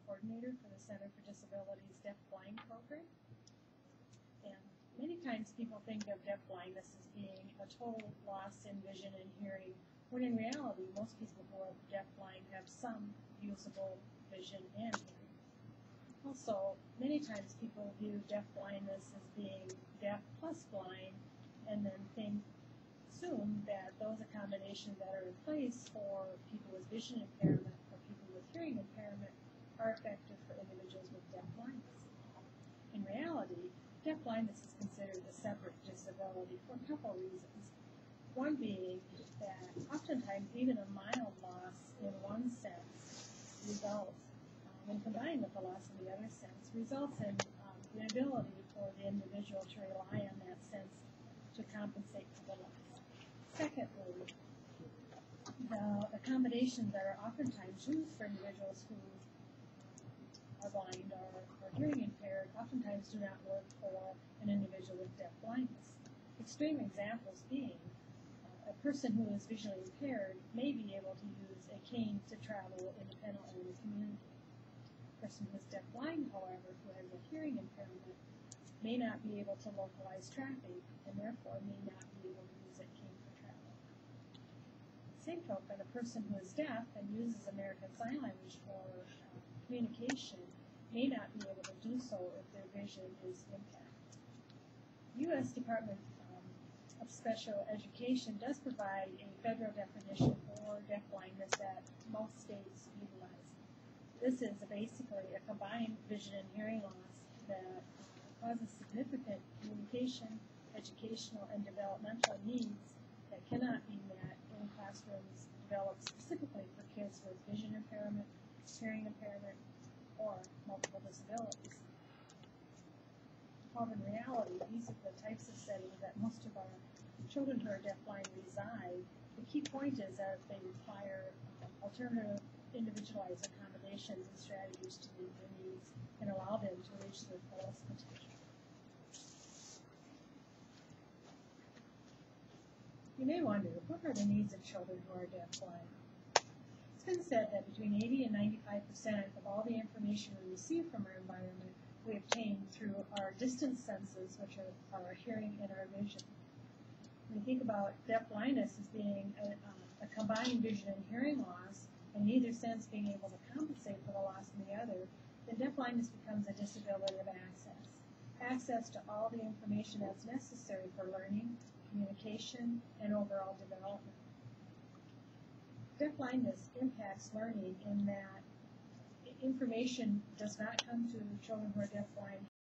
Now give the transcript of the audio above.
coordinator for the Center for Disabilities Deaf-Blind program. And many times people think of deaf blindness as being a total loss in vision and hearing, when in reality most people who are deaf-blind have some usable vision and hearing. Also, many times people view deaf blindness as being deaf plus blind, and then assume that those accommodations that are in place for people with vision impairment or people with hearing impairment are effective for individuals with deaf blindness. In reality, deaf blindness is considered a separate disability for a couple of reasons. One being that oftentimes even a mild loss in one sense results, when combined with the loss in the other sense, results in the ability for the individual to rely on that sense to compensate for the loss. Secondly, the accommodations that are oftentimes used for individuals who are blind or hearing impaired oftentimes do not work for an individual with deaf blindness. Extreme examples being a person who is visually impaired may be able to use a cane to travel independently in the community. A person who is deaf-blind, however, who has a hearing impairment, may not be able to localize traffic and therefore may not be able to use a cane for travel. Same token, a person who is deaf and uses American Sign Language for communication may not be able to do so if their vision is impacted. The U.S. Department of Special Education does provide a federal definition for deaf-blindness that most states utilize. This is basically a combined vision and hearing loss that causes significant communication, educational, and developmental needs that cannot be met in classrooms developed specifically for kids with vision impairment, hearing impairment, or multiple disabilities. However, in reality, these are the types of settings that most of our children who are deaf-blind reside. The key point is that they require alternative individualized accommodations and strategies to meet their needs and allow them to reach their fullest potential. You may wonder, what are the needs of children who are deaf-blind? It's been said that between 80 and 95% of all the information we receive from our environment we obtain through our distance senses, which are our hearing and our vision. When you think about deaf-blindness as being a combined vision and hearing loss, and neither sense being able to compensate for the loss in the other, then deaf-blindness becomes a disability of access. Access to all the information that's necessary for learning, communication, and overall development. Deaf-blindness impacts learning in that information does not come to children who are deaf-blind